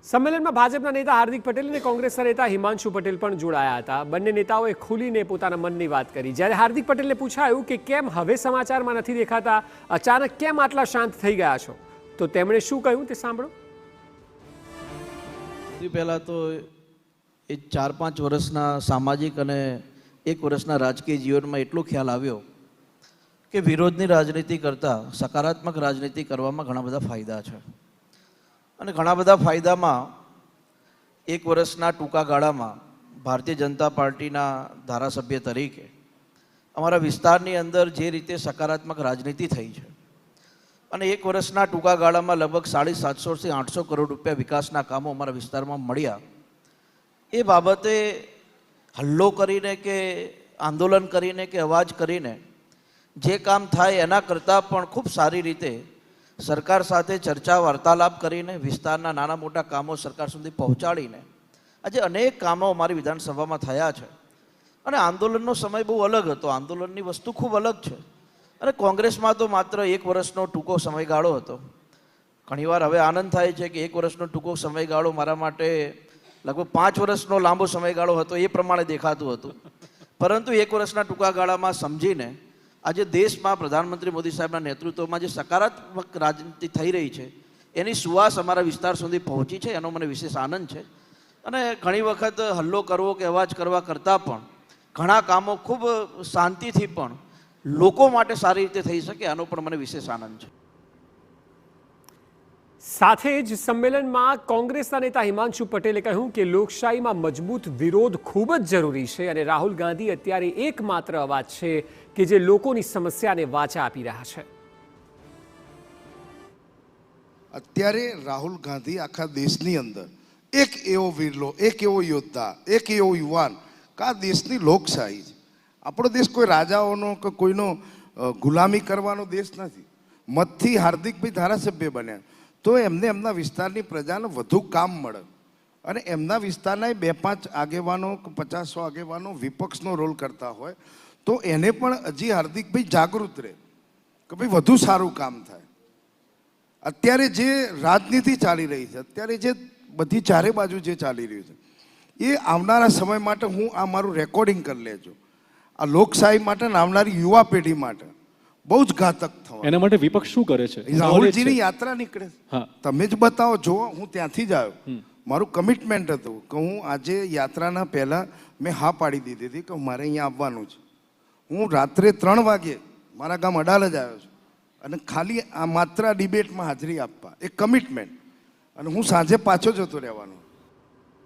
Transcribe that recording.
સંમેલનમાં ભાજપના નેતા હાર્દિક પટેલ અને કોંગ્રેસના નેતા હિમાંશુ પટેલ પણ જોડાયા હતા। બંને નેતાઓએ ખુલીને પોતાના મનની વાત કરી। જ્યારે હાર્દિક પટેલને પૂછાયું કે કેમ હવે સમાચારમાં નથી દેખાતા, અચાનક કેમ આટલા શાંત થઈ ગયા છો, તો તેમણે શું કહ્યું તે સાંભળો। પહેલા તો એ 4-5 વર્ષના સામાજિક અને 1 વર્ષના રાજકીય જીવનમાં એટલો ખ્યાલ આવ્યો કે વિરોધની રાજનીતિ કરતાં સકારાત્મક રાજનીતિ કરવામાં ઘણા બધા ફાયદા છે। અને ઘણા બધા ફાયદામાં 1 વર્ષના ટૂંકા ગાળામાં ભારતીય જનતા પાર્ટીના ધારાસભ્ય તરીકે અમારા વિસ્તારની અંદર જે રીતે સકારાત્મક રાજનીતિ થઈ છે અને 1 વર્ષના ટૂંકા ગાળામાં લગભગ 750 થી 800 કરોડ રૂપિયા વિકાસના કામો અમારા વિસ્તારમાં મળ્યા, એ બાબતે હલ્લો કરીને કે આંદોલન કરીને કે અવાજ કરીને જે કામ થાય એના કરતાં પણ ખૂબ સારી રીતે સરકાર સાથે ચર્ચા વાર્તાલાપ કરીને વિસ્તારના નાના મોટા કામો સરકાર સુધી પહોંચાડીને આજે અનેક કામો અમારી વિધાનસભામાં થયા છે। અને આંદોલનનો સમય બહુ અલગ હતો, આંદોલનની વસ્તુ ખૂબ અલગ છે। અને કોંગ્રેસમાં તો માત્ર 1 વર્ષનો ટૂંકો સમયગાળો હતો। ઘણીવાર હવે આનંદ થાય છે કે 1 વર્ષનો ટૂંકો સમયગાળો મારા માટે લગભગ 5 વર્ષનો લાંબો સમયગાળો હતો એ પ્રમાણે દેખાતું હતું, પરંતુ 1 વર્ષના ટૂંકા ગાળામાં સમજીને આજે દેશમાં પ્રધાનમંત્રી મોદી સાહેબના નેતૃત્વમાં જે સકારાત્મક રાજનીતિ થઈ રહી છે એની સુવાસ અમારા વિસ્તાર સુધી પહોંચી છે, એનો મને વિશેષ આનંદ છે। અને ઘણી વખત હલ્લો કરવો કે અવાજ કરવા કરતાં પણ ઘણા કામો ખૂબ શાંતિથી પણ લોકો માટે સારી રીતે થઈ શકે, આનો પણ મને વિશેષ આનંદ છે। સાથે જ સંમેલનમાં કોંગ્રેસના નેતા હિમાંશુ પટેલે કહ્યું કે લોકશાહીમાં મજબૂત વિરોધ ખૂબ જ જરૂરી છે અને રાહુલ ગાંધી અત્યારે એકમાત્ર અવાજ છે કે જે લોકોની સમસ્યાને વાચા આપી રહ્યા છે। અત્યારે રાહુલ ગાંધી આખા દેશની અંદર એક એવો વીરલો, એક એવો યોદ્ધા, એક એવો યુવાન કે આ દેશની લોકશાહી છે। આપણો દેશ કોઈ રાજાઓનો કે કોઈનો ગુલામી કરવાનો દેશ નથી। મતથી હાર્દિકભાઈ ધારાસભ્ય બન્યા તો એમને એમના વિસ્તારની પ્રજાને વધુ કામ મળે અને એમના વિસ્તારના 2-5 આગેવાનો કે 50-100 આગેવાનો વિપક્ષનો રોલ કરતા હોય તો એને પણ હજી હાર્દિકભાઈ જાગૃત રહે કે ભાઈ વધુ સારું કામ થાય। અત્યારે જે રાજનીતિ ચાલી રહી છે, અત્યારે જે બધી ચારે બાજુ જે ચાલી રહ્યું છે એ આવનારા સમય માટે હું આ મારું રેકોર્ડિંગ કરી લેજો, આ લોકશાહી માટે ને આવનારી યુવા પેઢી માટે બહુ જ ઘાતક થવા। એના માટે વિપક્ષ શું કરે છે? રાહુલજીની યાત્રા નીકળે, તમે જ બતાવો। જો હું ત્યાંથી જ આવ્યો, મારું કમિટમેન્ટ હતું કે હું આજે યાત્રાના પહેલાં મેં હા પાડી દીધી હતી કે મારે અહીંયા આવવાનું છે। હું રાત્રે 3 વાગે મારા ગામ અડાલજ આવ્યો છું અને ખાલી આ માત્ર ડિબેટમાં હાજરી આપવા, એક કમિટમેન્ટ, અને હું સાંજે પાછો જતો રહેવાનો।